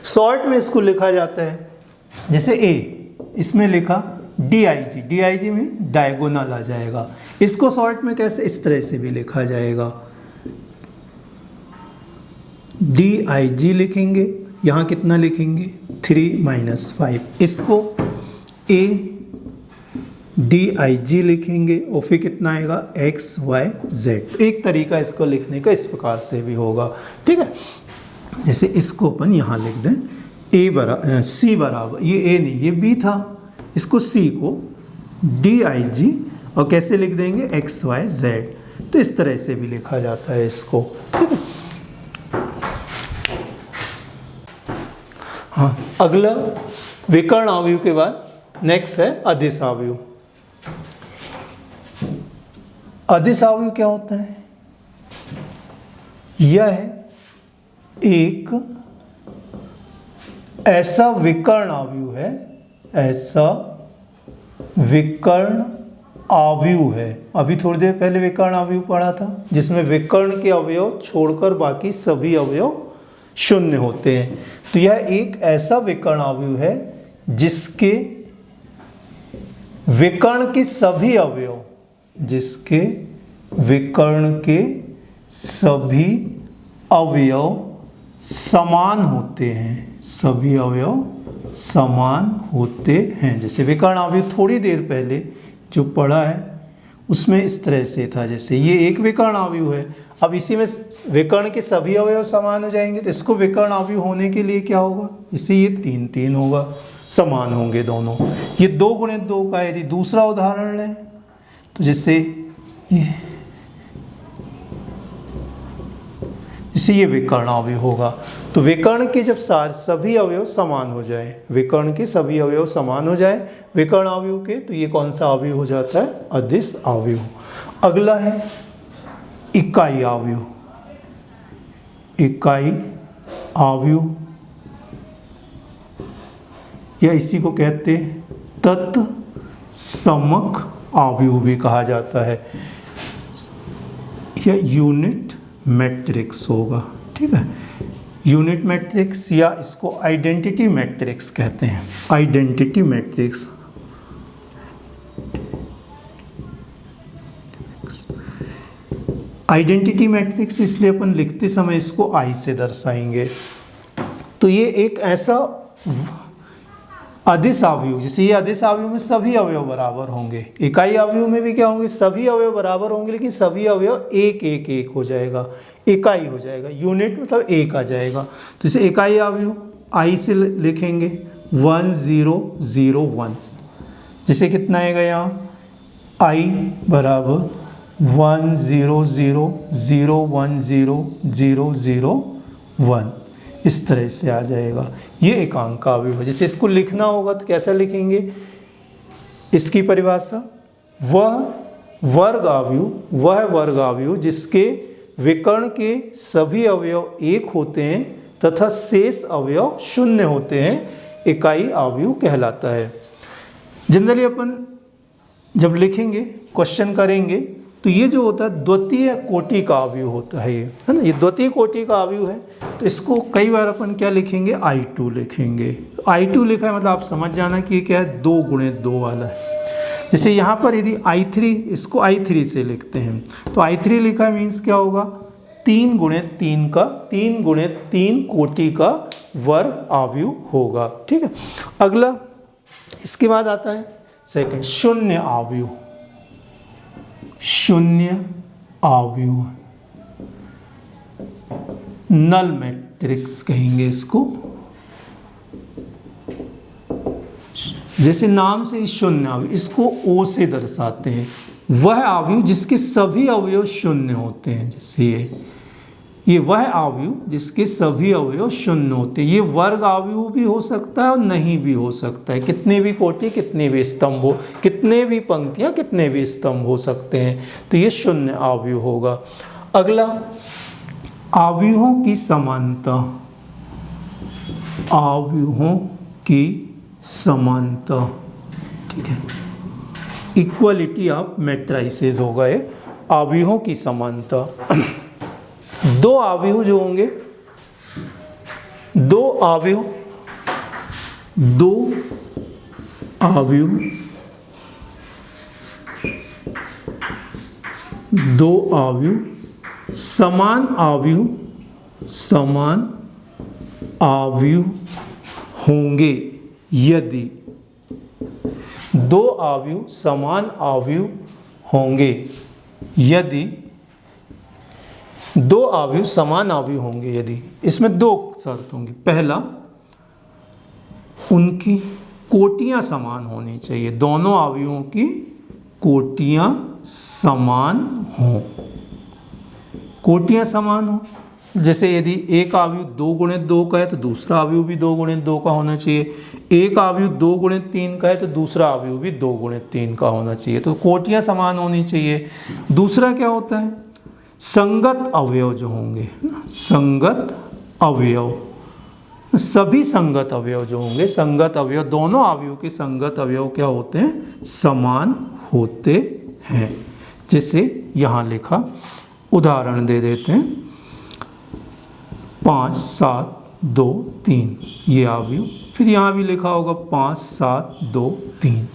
S1: शॉर्ट में इसको लिखा जाता है, जैसे ए, इसमें लिखा DIG, DIG में डायगोनल आ जाएगा। इसको शॉर्ट में कैसे, इस तरह से भी लिखा जाएगा, DIG लिखेंगे, यहाँ कितना लिखेंगे 3 - 5, इसको A DIG लिखेंगे और फिर कितना आएगा XYZ। एक तरीका इसको लिखने का इस प्रकार से भी होगा। ठीक है, जैसे इसको अपन यहाँ लिख दें, C बराबर, ये A नहीं, ये B था, इसको C को DIG और कैसे लिख देंगे XYZ। तो इस तरह से भी लिखा जाता है इसको। ठीक है, हाँ, अगला विकर्ण आव्यूह के बाद नेक्स्ट है अदिश आव्यूह। अदिश आव्यूह क्या होता है, यह एक ऐसा विकर्ण आव्यूह है, ऐसा विकर्ण आव्यूह है, अभी थोड़ी देर पहले विकर्ण आव्यूह पढ़ा था, जिसमें विकर्ण के अवयव छोड़कर बाकी सभी अवयव शून्य होते हैं। तो यह एक ऐसा विकर्ण आव्यूह है जिसके विकर्ण के सभी अवयव, जिसके विकर्ण के सभी अवयव समान होते हैं, सभी अवयव समान होते हैं। जैसे विकर्ण आव्यूह थोड़ी देर पहले जो पढ़ा है उसमें इस तरह से था, जैसे ये एक विकर्ण आव्यूह है, अब इसी में विकर्ण के सभी अवयव समान हो जाएंगे, तो इसको विकर्ण आव्यूह होने के लिए क्या होगा, इससे ये 3 होगा, समान होंगे दोनों। ये 2 × 2 का यदि दूसरा उदाहरण लें, तो जैसे ये विकर्ण आव्यूह होगा। तो विकर्ण के जब सभी अवयव समान हो जाए, विकर्ण के सभी अवयव समान हो जाए विकर्ण आव्यूह के, तो ये कौन सा आव्यूह हो जाता है, अदिश आव्यूह। अगला है इकाई आव्यूह। इकाई आव्यूह या इसी को कहते हैं तत्समक आव्यूह भी कहा जाता है, या यूनिट मैट्रिक्स होगा। ठीक है, यूनिट मैट्रिक्स या इसको आइडेंटिटी मैट्रिक्स कहते हैं, आइडेंटिटी मैट्रिक्स। आइडेंटिटी मैट्रिक्स इसलिए अपन लिखते समय इसको आई से दर्शाएंगे। तो ये एक ऐसा अदिश अवयव, जैसे ये अदिश अवयव में सभी अवयव बराबर होंगे, इकाई अवयव में भी क्या होंगे, सभी अवयव बराबर होंगे, लेकिन सभी अवयव एक एक एक हो जाएगा, इकाई हो जाएगा, यूनिट मतलब एक आ जाएगा। तो इसे इकाई अवयव आई से लिखेंगे 1 0 0 1। जैसे कितना आएगा यहाँ आई बराबर 1 0 0 0 1 0 0 0 1, इस तरह से आ जाएगा। ये एकांक का अवयव है। जैसे इसको लिखना होगा तो कैसा लिखेंगे, इसकी परिभाषा, वह वर्ग अवयव जिसके विकर्ण के सभी अवयव एक होते हैं तथा शेष अवयव शून्य होते हैं, इकाई अवयव कहलाता है। जनरली अपन जब लिखेंगे, क्वेश्चन करेंगे, तो ये जो होता है द्वितीय कोटि का अवयव होता है, ये है ना, ये द्वितीय कोटि का अवयव है। तो इसको कई बार अपन क्या लिखेंगे, I2 लिखेंगे। I2 लिखा है मतलब आप समझ जाना कि ये क्या है, 2 गुणित 2 वाला है। जैसे यहाँ पर यदि I3, इसको I3 से लिखते हैं, तो I3 लिखा मीन्स क्या होगा, 3 गुणित 3 कोटि का वर्ग अवयव होगा। ठीक है, अगला इसके बाद आता है सेकंड, शून्य अवयव, नल मैट्रिक्स कहेंगे इसको। जैसे नाम से शून्य अवयव, इसको ओ से दर्शाते हैं, वह अवयव जिसके सभी अवयव शून्य होते हैं। जैसे ये वह अवयव जिसके सभी अवयव शून्य होते हैं। ये वर्ग अवयव भी हो सकता है और नहीं भी हो सकता है, कितने भी कोटि, कितने भी स्तंभ हो, कितने भी पंक्तियां, कितने भी स्तंभ हो सकते हैं। तो ये शून्य अवयव होगा। अगला अवयवों की समानता, अवयवों की समानता, ठीक है, इक्वलिटी ऑफ मैट्राइसेस होगा ये, अवयवों की समानता। दो अवयव जो होंगे, दो अवयव समान अवयव होंगे यदि, दो अवयव समान अवयव होंगे यदि, दो अवयव समान अवयव होंगे यदि, इसमें दो शर्त होंगी। पहला, उनकी कोटियां समान होनी चाहिए, दोनों अवयवों की कोटियां समान हों, कोटियां समान हो। जैसे यदि एक अवयव 2 गुणित 2 का है तो दूसरा अवयव भी 2 गुणित 2 का होना चाहिए, एक अवयव 2 गुणित 3 का है तो दूसरा अवयव भी 2 गुणित 3 का होना चाहिए। तो कोटियां समान होनी चाहिए। दूसरा क्या होता है, संगत अवयव जो होंगे, संगत अवयव, सभी संगत अवयव जो होंगे, संगत अवयव, दोनों अवयव के संगत अवयव क्या होते हैं, समान होते हैं। जैसे यहाँ लिखा, उदाहरण दे देते हैं, 5 7 2 3 ये अवयव, फिर यहाँ भी लिखा होगा 5 7 2 3,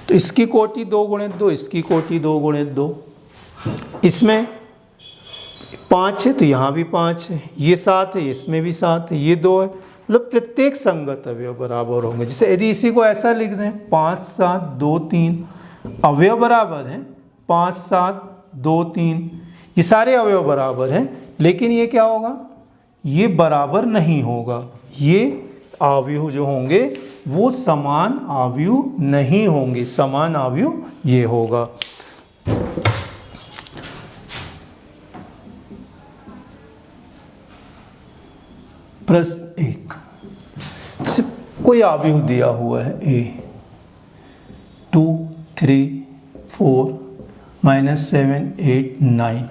S1: तो इसकी कोटि 2 गुणित 2, इसकी कोटि 2 गुणित 2, इसमें 5 है तो यहाँ भी 5 है, ये 7 है, इसमें भी 7 है, ये 2 है, मतलब प्रत्येक संगत अवयव बराबर होंगे। जैसे यदि इसी को ऐसा लिख दें, 5 7 2 3, अवयव बराबर हैं, 5 7 2 3, ये सारे अवयव बराबर हैं, लेकिन ये क्या होगा, ये बराबर नहीं होगा, ये अवयव जो होंगे वो समान अवयव नहीं होंगे, समान अवयव ये होगा। प्रश्न 1, कोई अवयव दिया हुआ है a 2 3 4 -7 8 9,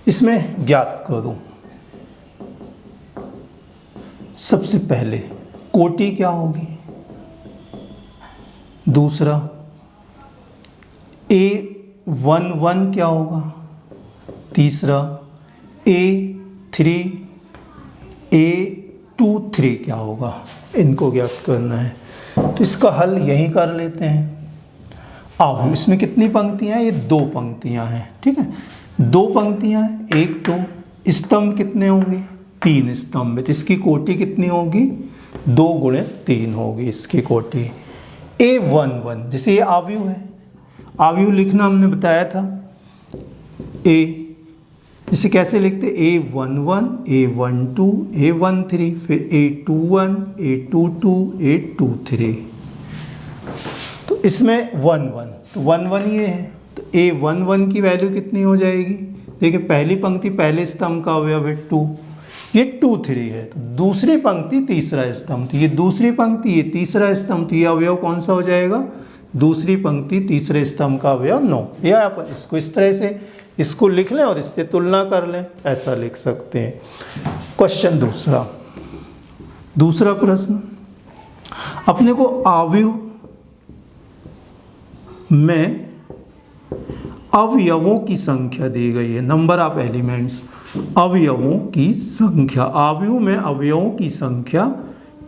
S1: इसमें ज्ञात करो। सबसे पहले कोटि क्या होगी, दूसरा A11 क्या होगा, तीसरा A3 A23 क्या होगा, इनको ज्ञात करना है। तो इसका हल यहीं कर लेते हैं। अब इसमें कितनी पंक्तियां हैं, ये 2 पंक्तियां हैं, ठीक है। दो पंक्तियां हैं, एक तो स्तंभ कितने होंगे, 3 स्तंभ है, तो इसकी कोटि कितनी होगी, 2 गुणे 3 होगी इसकी कोटि। A11 जैसे ये आव्यूह है, आव्यूह लिखना हमने बताया था, ए जिसे कैसे लिखते, A11 A12 A13, फिर A21 A22 A23, तो इसमें 1 तो 1 ये है, तो A11 की वैल्यू कितनी हो जाएगी, देखिए पहली पंक्ति पहले स्तंभ का अवयव है 2, ये 2 3 है, तो दूसरी पंक्ति तीसरा स्तंभ, तो ये दूसरी पंक्ति ये तीसरा स्तंभ, तो ये अवयव कौन सा हो जाएगा, दूसरी पंक्ति तीसरे स्तंभ का अवयव 9। या अपन इसको इस तरह से इसको लिख लें और इससे तुलना कर लें, ऐसा लिख सकते हैं। क्वेश्चन दूसरा प्रश्न, अपने को आव्यूह में अवयवों की संख्या दी गई है, नंबर ऑफ एलिमेंट्स, अवयवों की संख्या, आव्यूह में अवयवों की संख्या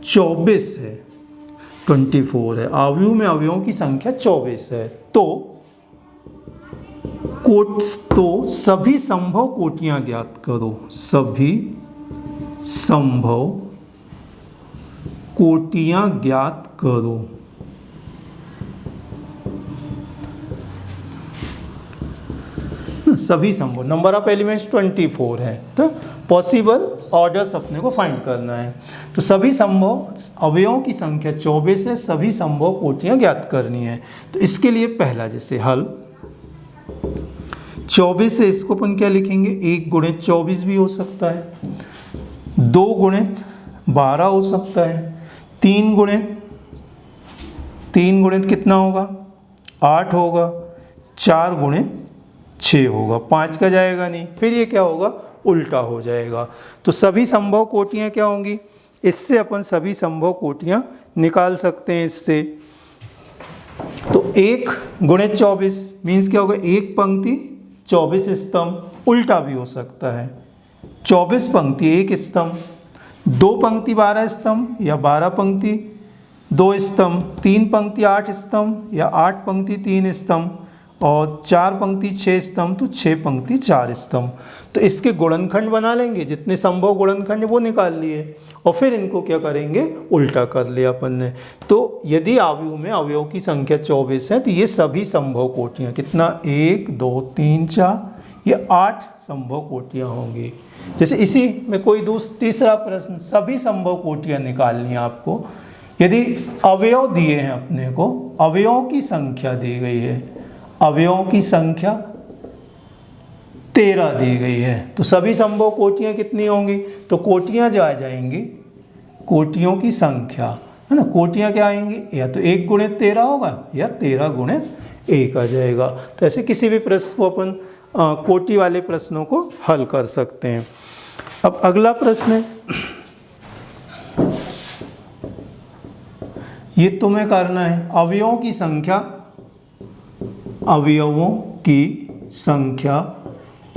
S1: 24 है, 24 है, आव्यूह में अवयवों की संख्या 24 है, तो सभी संभव कोटियां ज्ञात करो, सभी संभव कोटियां ज्ञात करो। सभी संभव, नंबर ऑफ एलिमेंट्स 24 है, तो पॉसिबल ऑर्डर्स अपने को फाइंड करना है, तो सभी संभव अवयवों की संख्या 24 है, सभी संभव कोटियां ज्ञात करनी है। तो इसके लिए पहला जैसे हल 24 से इसको अपन क्या लिखेंगे, 1 गुणित 24 भी हो सकता है, 2 गुणित 12 हो सकता है, 3 गुणित कितना होगा, 8 होगा, 4 गुणित 6 होगा, 5 का जाएगा नहीं, फिर ये क्या होगा, उल्टा हो जाएगा। तो सभी संभव कोटियां क्या होंगी, इससे अपन सभी संभव कोटियां निकाल सकते हैं इससे। तो 1 गुणित 24 मीन्स क्या होगा, एक पंक्ति 24 स्तंभ, उल्टा भी हो सकता है, 24 पंक्ति 1 स्तंभ, 2 पंक्ति 12 स्तंभ या 12 पंक्ति 2 स्तंभ, 3 पंक्ति 8 स्तंभ या 8 पंक्ति 3 स्तंभ, और 4 पंक्ति 6 स्तंभ तो 6 पंक्ति 4 स्तंभ। तो इसके गुणनखंड बना लेंगे, जितने संभव गुणनखंड वो निकाल लिए और फिर इनको क्या करेंगे, उल्टा कर लिया अपन ने। तो यदि आव्यूह में अवयव की संख्या 24 है तो ये सभी संभव कोटियां कितना, 1 2 3 4, ये 8 संभव कोटियां होंगी। जैसे इसी में कोई तीसरा प्रश्न, सभी संभव कोटियां निकालनी है आपको। यदि अवयव दिए हैं अपने को, अवयवों की संख्या दी गई है, अवयवों की संख्या 13 दी गई है, तो सभी संभव कोटियां कितनी होंगी, तो कोटियां जो आ जाएंगी, कोटियों की संख्या है ना, कोटियां क्या आएंगी, या तो 1 गुणित 13 होगा या 13 गुणित 1 आ जाएगा। तो ऐसे किसी भी प्रश्न को अपन कोटि वाले प्रश्नों को हल कर सकते हैं। अब अगला प्रश्न है, ये तुम्हें करना है, अवयवों की संख्या, अवयवों की संख्या,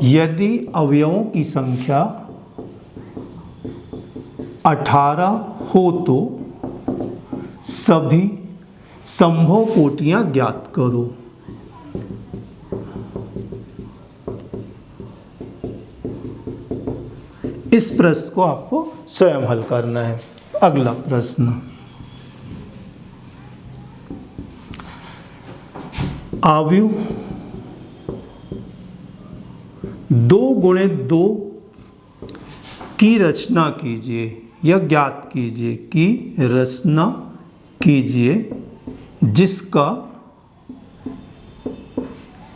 S1: यदि अवयवों की संख्या 18 हो तो सभी संभव कोटियां ज्ञात करो। इस प्रश्न को आपको स्वयं हल करना है। अगला प्रश्न, आव्यूह 2 गुणित 2 की रचना कीजिए या ज्ञात कीजिए, की रचना कीजिए जिसका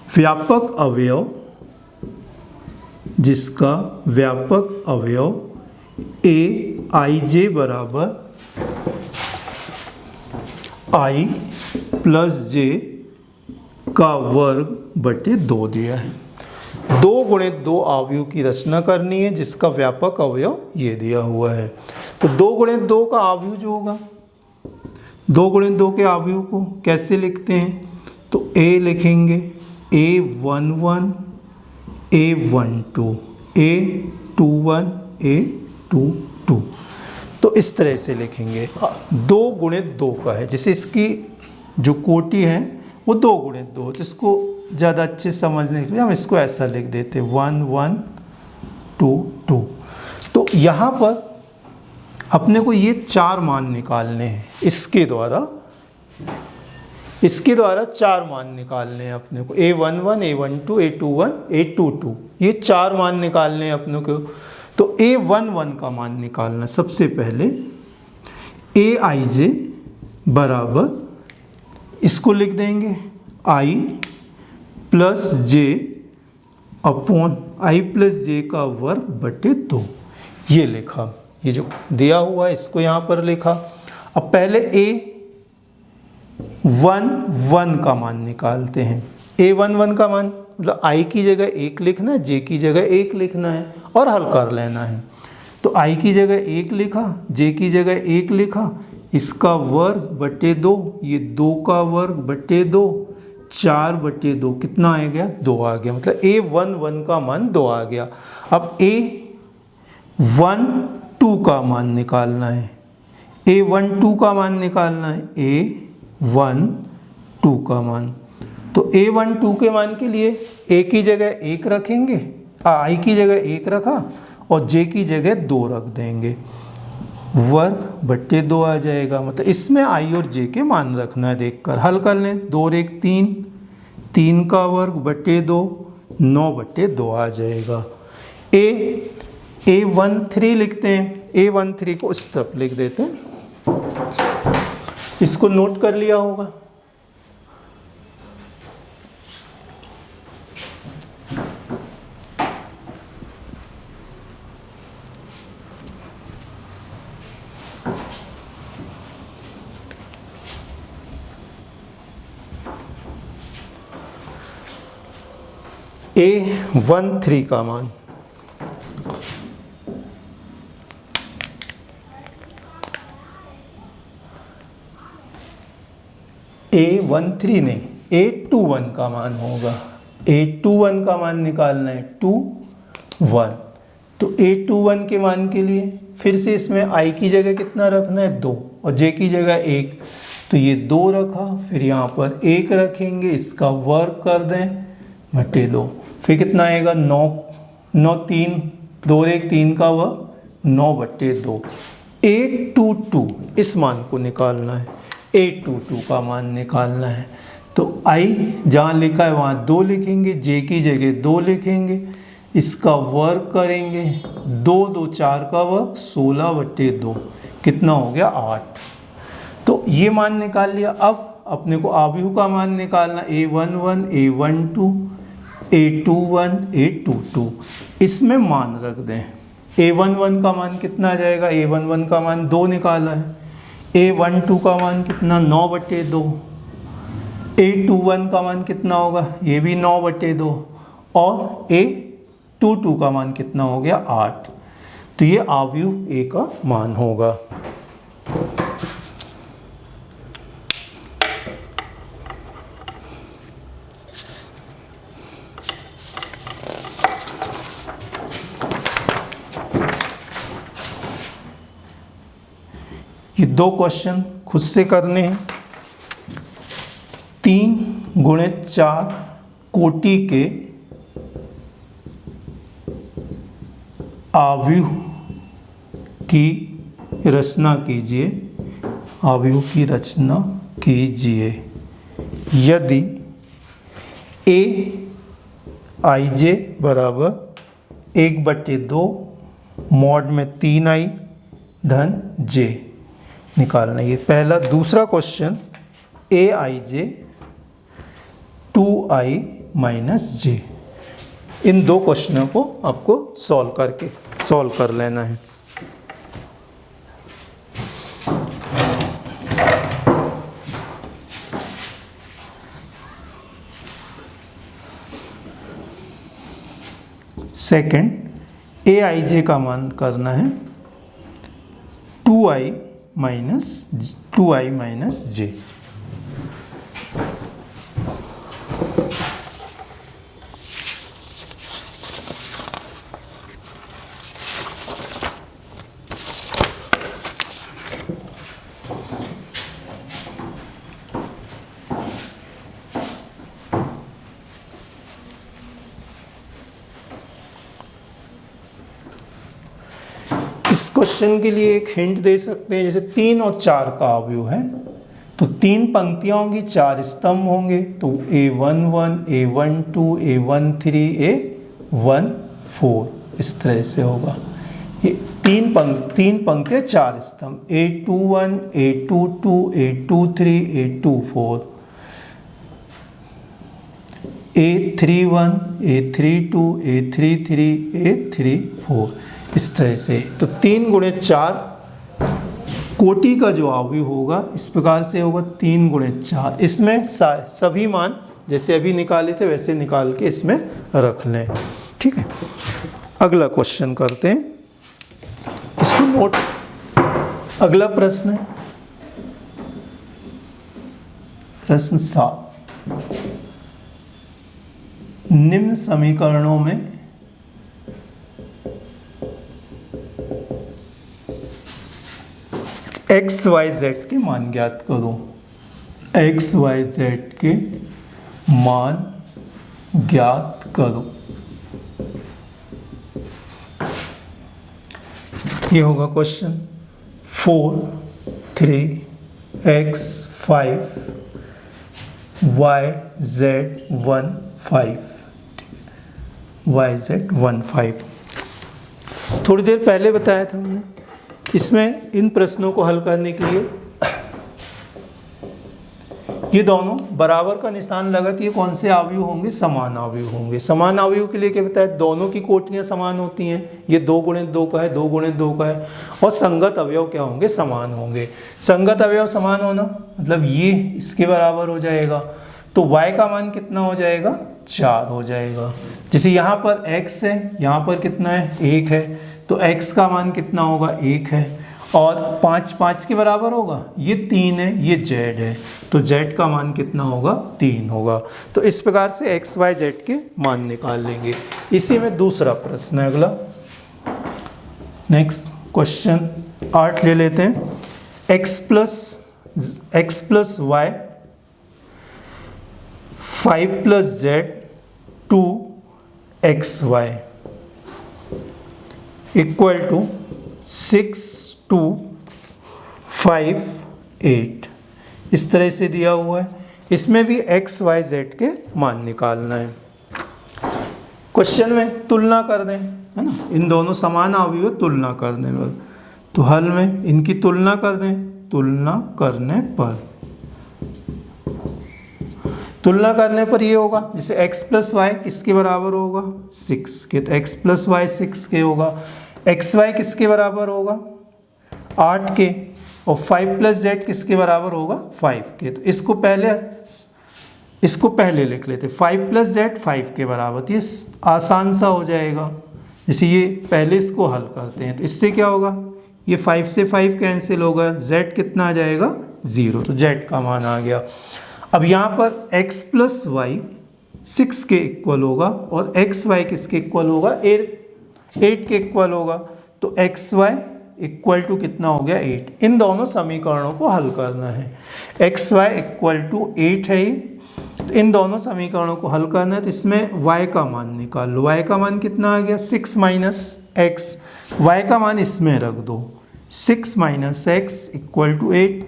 S1: व्यापक अवयव, जिसका व्यापक अवयव Aij बराबर I प्लस j का वर्ग बटे 2 दिया है। 2 गुणित 2 आव्यूह की रचना करनी है जिसका व्यापक अवयव ये दिया हुआ है। तो 2 गुणित 2 का आव्यूह जो होगा, 2 गुणित 2 के आव्यूह को कैसे लिखते हैं, तो A लिखेंगे A11 A12 A21 A22, तो इस तरह से लिखेंगे। 2 गुणित 2 का है, जैसे इसकी जो कोटि है वो 2 गुणित 2, तो इसको ज़्यादा अच्छे समझने के लिए हम इसको ऐसा लिख देते 1 1 2 2। तो यहाँ पर अपने को ये 4 मान निकालने हैं, इसके द्वारा 4 मान निकालने हैं अपने को, A11 A12 A21 A22, ये 4 मान निकालने हैं अपने को। तो A11 का मान निकालना, सबसे पहले Aij बराबर इसको लिख देंगे I plus J upon I plus J का वर्ग बटे 2, ये लिखा। ये जो दिया हुआ है इसको यहाँ पर लिखा। अब पहले A11 का मान निकालते हैं। A11 का मान मतलब I की जगह 1 लिखना है, J की जगह 1 लिखना है और हल कर लेना है। तो I की जगह 1 लिखा, J की जगह 1 लिखा, इसका वर्ग बटे 2, ये 2 का वर्ग बटे 2, 4 बटे 2 कितना आ गया? 2 आ गया। मतलब A11 का मान 2 आ गया। अब A12 का मान निकालना है। A12 का मान निकालना है, A12 का मान। तो A12 के मान के लिए A की जगह 1 रखेंगे, I की जगह 1 रखा और J की जगह 2 रख देंगे, वर्ग बटे 2 आ जाएगा। मतलब इसमें I और J के मान रखना है, देखकर हल कर लें। 2 और 1 3, 3 का वर्ग बटे 2, 9 बटे 2 आ जाएगा। A13 लिखते हैं। A13 को इस तरफ लिख देते हैं, इसको नोट कर लिया होगा। A13 का मान A13 नहीं, A21 का मान होगा। A21 का मान निकालना है 2 1। तो A21 के मान के लिए फिर से इसमें I की जगह कितना रखना है? 2 और J की जगह 1, तो ये 2 रखा, फिर यहाँ पर 1 रखेंगे, इसका वर्ग कर दें बटे 2, फिर कितना आएगा? 9 9 3, 2 और 1 3 का वर्ग, 9 बटे 2। A22 इस मान को निकालना है, A22 का मान निकालना है। तो I जहाँ लिखा है वहाँ 2 लिखेंगे, J की जगह 2 लिखेंगे, इसका वर्ग करेंगे, 2 2 4 का वर्ग 16 बटे 2, कितना हो गया? 8। तो ये मान निकाल लिया। अब अपने को आव्यूह का मान निकालना, A11 A12 A21 A22, इसमें मान रख दें। A11 का मान कितना आ जाएगा? A11 का मान 2 निकाला है। A12 का मान कितना? 9 बटे 2। A21 का मान कितना होगा? ये भी 9 बटे 2। और A22 का मान कितना हो गया? 8। तो ये आव्यूह A का मान होगा। ये 2 क्वेश्चन खुद से करने हैं। 3 गुणित 4 कोटि के आव्यूह की रचना कीजिए, आव्यूह की रचना कीजिए। यदि Aij बराबर 1/2 मॉड में 3i धन j निकालना, ये पहला। दूसरा question Aij 2i minus j। इन 2 क्वेश्चनों को आपको सॉल्व कर लेना है। सेकंड Aij का मान करना है 2i माइनस j। इस क्वेश्चन के लिए एक हिंट दे सकते हैं, जैसे 3 और 4 का अवयव है तो 3 पंक्तियां होंगी, 4 स्तंभ होंगे, तो A11, A12, A13, A14 इस तरह से होगा। ये 3 पंक्तियां 4 स्तंभ, A21, A22, A23, A24, A31, A32, A33, A34 इस तरह से। तो 3 गुणे 4 कोटि का जो अवयव होगा इस प्रकार से होगा, 3 गुणे 4। इसमें सभी मान जैसे अभी निकाले थे वैसे निकाल के इसमें रख लें। ठीक है, अगला क्वेश्चन करते हैं, इसको नोट। अगला प्रश्न है प्रश्न 7। निम्न समीकरणों में एक्स वाई जेड के मान ज्ञात करो। एक्स वाई जेड के मान ज्ञात करो। ये होगा question. 4, 3, x 5, y z 1 5, y z 1 5। थोड़ी देर पहले बताया था हमने, इसमें इन प्रश्नों को हल करने के लिए ये दोनों बराबर का निशान लगा कि ये कौन से अवयव होंगे, समान अवयव होंगे। समान अवयव के लिए क्या बताया, दोनों की कोटियां समान होती हैं, ये 2 गुणे 2 का है, 2 गुणे 2 का है, और संगत अवयव क्या होंगे, समान होंगे। संगत अवयव समान होना मतलब ये इसके बराबर हो जाएगा, तो y का मान कितना हो जाएगा, 4 हो जाएगा। जैसे यहाँ पर x है, यहाँ पर कितना है, 1 है, तो x का मान कितना होगा, 1 है, और 5 5 के बराबर होगा, ये 3 है, ये z है, तो z का मान कितना होगा, 3 होगा। तो इस प्रकार से x y z के मान निकाल लेंगे। इसी में दूसरा प्रश्न है अगला। नेक्स्ट क्वेश्चन 8 ले लेते हैं। x plus y 5 plus z 2xy equal to 6 2 5 8 इस तरह से दिया हुआ है। इसमें भी x y z के मान निकालना है। क्वेश्चन में तुलना कर दें, है ना, इन दोनों समान अवयव तुलना कर दें, तो हल में इनकी तुलना कर दें। तुलना करने पर ये होगा, जैसे x प्लस वाई किसके बराबर होगा, 6 के, तो x प्लस वाई 6 के होगा। एक्स वाई किसके बराबर होगा, 8 के, और 5 प्लस जेड किसके बराबर होगा, 5 के। तो इसको पहले लिख लेते, 5 प्लस जेड 5 के बराबर, तो ये आसान सा हो जाएगा। जैसे ये पहले इसको हल करते हैं, तो इससे क्या होगा, ये 5 से 5 कैंसिल होगा, z कितना आ जाएगा, 0, तो z का मान आ गया। अब यहाँ पर x प्लस वाई 6 के इक्वल होगा, और एक्स वाई किसके इक्वल होगा, 8 के इक्वल होगा, तो एक्स वाई इक्वल टू कितना हो गया, 8। इन दोनों समीकरणों को हल करना है। एक्स वाई इक्वल टू 8 है, तो इन दोनों समीकरणों को हल करना है। तो इसमें y का मान निकाल लो। y का मान कितना आ गया, 6 माइनस एक्स, y का मान इसमें रख दो, 6 minus x equal to 8,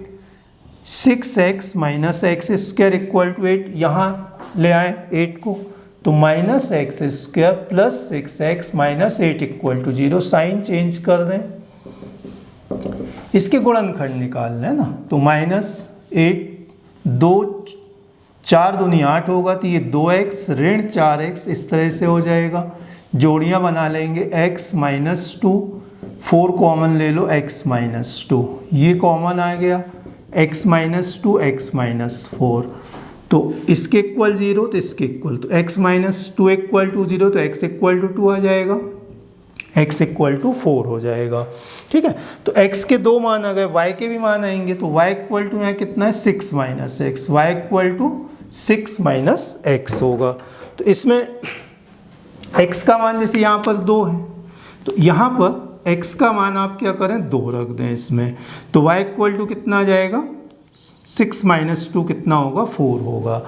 S1: 6x minus x square equal to 8, यहाँ ले आए 8 को, तो minus x square plus 6x minus 8 equal to 0। Sign change कर दें, इसके गुणनखंड निकालना है ना, तो माइनस 8 2 4 दूनी 8 होगा, तो ये 2x ऋण 4x इस तरह से हो जाएगा। जोड़ियां बना लेंगे, x माइनस 2, 4 कॉमन ले लो, x माइनस 2, ये कॉमन आ गया, x माइनस 2 x माइनस 4, तो इसके इक्वल 0, तो इसके इक्वल, तो x माइनस 2 इक्वल टू 0, तो x इक्वल टू 2 आ जाएगा, x इक्वल टू 4 हो जाएगा। ठीक है, तो x के 2 मान आ गए, y के भी मान आएंगे, तो y इक्वल टू यहाँ कितना है, 6 minus x, y equal to 6 minus x होगा। तो इसमें x का मान जैसे यहाँ पर 2 है, तो यहाँ पर x का मान आप क्या करें, 2 रख दें इसमें, तो y इक्वल टू कितना आ जाएगा, 6 माइनस 2 कितना होगा, 4 होगा।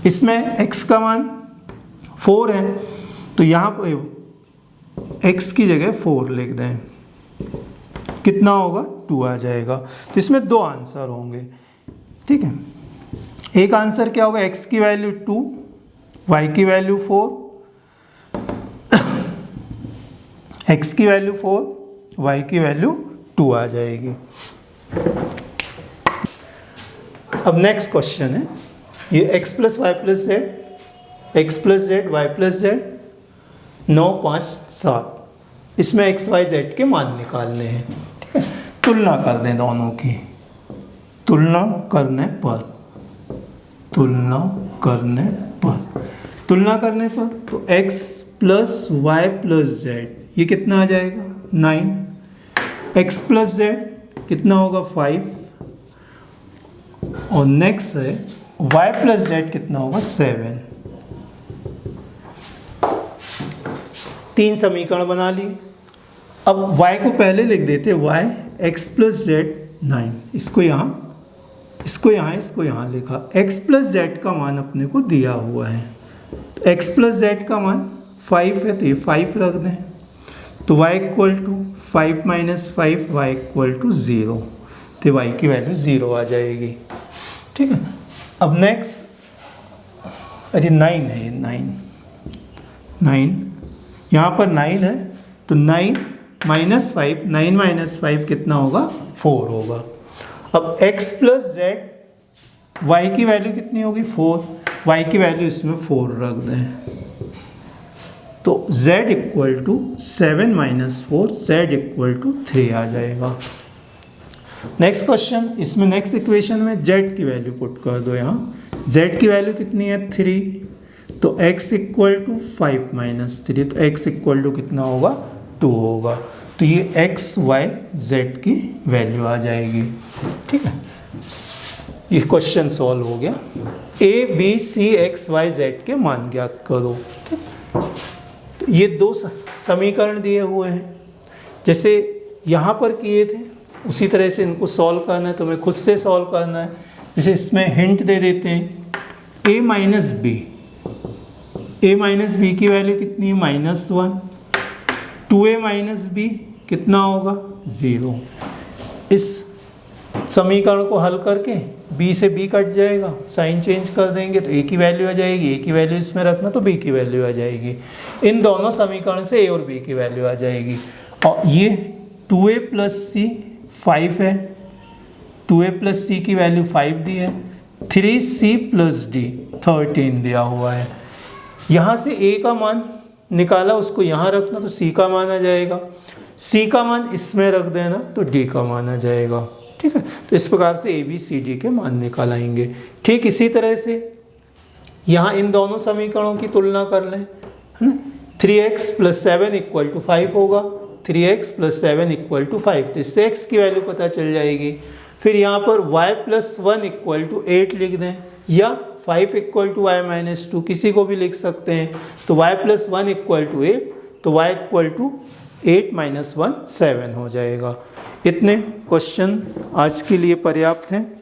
S1: इसमें x का मान 4 है, तो यहाँ पर x की जगह 4 लिख दें, कितना होगा 2 आ जाएगा। तो इसमें 2 आंसर होंगे, ठीक है। एक आंसर क्या होगा, x की वैल्यू 2, y की वैल्यू 4, x की वैल्यू 4, y की वैल्यू 2 आ जाएगी। अब नेक्स्ट क्वेश्चन है ये x plus y plus z, x plus z, y plus z, 9, 5, 7, इसमें x, y, z के मान निकालने हैं, ठीक है। तुलना कर दें दोनों की, तुलना करने पर तो x plus y plus z ये कितना आ जाएगा 9, x प्लस जेड कितना होगा 5, और नेक्स्ट है y प्लस जेड कितना होगा 7। 3 समीकरण बना लिए। अब y को पहले लिख देते, y x प्लस जेड 9, इसको यहाँ लिखा। x प्लस जेड का मान अपने को दिया हुआ है, तो x प्लस जेड का मान 5 है, तो ये 5 रख दें, तो y equal to 5 minus 5, y equal to 0, तो y की वैल्यू 0 आ जाएगी, ठीक है। अब नेक्स्ट, अरे 9 है ये, 9 यहाँ पर 9 है, तो 9 माइनस 5, 9 माइनस 5 कितना होगा 4 होगा। अब x प्लस जेड, y की वैल्यू कितनी होगी 4, y की वैल्यू इसमें 4 रख दें, तो z equal to 7 minus 4, z equal to 3 आ जाएगा। नेक्स्ट क्वेश्चन, इसमें नेक्स्ट इक्वेशन में z की वैल्यू पुट कर दो। यहाँ z की वैल्यू कितनी है 3, तो x इक्वल टू 5 माइनस 3, तो x इक्वल टू कितना होगा 2 होगा, तो ये x, y, z की वैल्यू आ जाएगी, ठीक है। ये क्वेश्चन सॉल्व हो गया। a, b, c, x, y, z के मान ज्ञात करो, ठीक। ये 2 समीकरण दिए हुए हैं, जैसे यहाँ पर किए थे उसी तरह से इनको सॉल्व करना है, तो हमें खुद से सॉल्व करना है। जैसे इसमें हिंट दे देते हैं, a माइनस बी की वैल्यू कितनी है -1, 2a माइनस बी कितना होगा 0। इस समीकरण को हल करके b से b कट जाएगा, साइन चेंज कर देंगे तो a की वैल्यू आ जाएगी, a की वैल्यू इसमें रखना तो b की वैल्यू आ जाएगी। इन दोनों समीकरण से a और b की वैल्यू आ जाएगी। और ये 2a प्लस c 5 है, 2a प्लस c की वैल्यू 5 दी है, 3c प्लस d 13 दिया हुआ है। यहाँ से a का मान निकाला, उसको यहाँ रखना तो c का मान आ जाएगा, c का मान इसमें रख देना तो d का मान आ जाएगा, ठीक है। तो इस प्रकार से a b c d के मान निकाल आएंगे। ठीक इसी तरह से यहाँ इन दोनों समीकरणों की तुलना कर लें, है ना। 3x प्लस 7 इक्वल टू 5 होगा, 3x प्लस 7 इक्वल टू 5, तो इससे x की वैल्यू पता चल जाएगी। फिर यहाँ पर y प्लस 1 इक्वल टू 8 लिख दें, या 5 इक्वल टू y माइनस 2 किसी को भी लिख सकते हैं। तो y प्लस 1 इक्वल टू 8, तो y इक्वल टू 8 माइनस 1 7 हो जाएगा। इतने क्वेश्चन आज के लिए पर्याप्त हैं।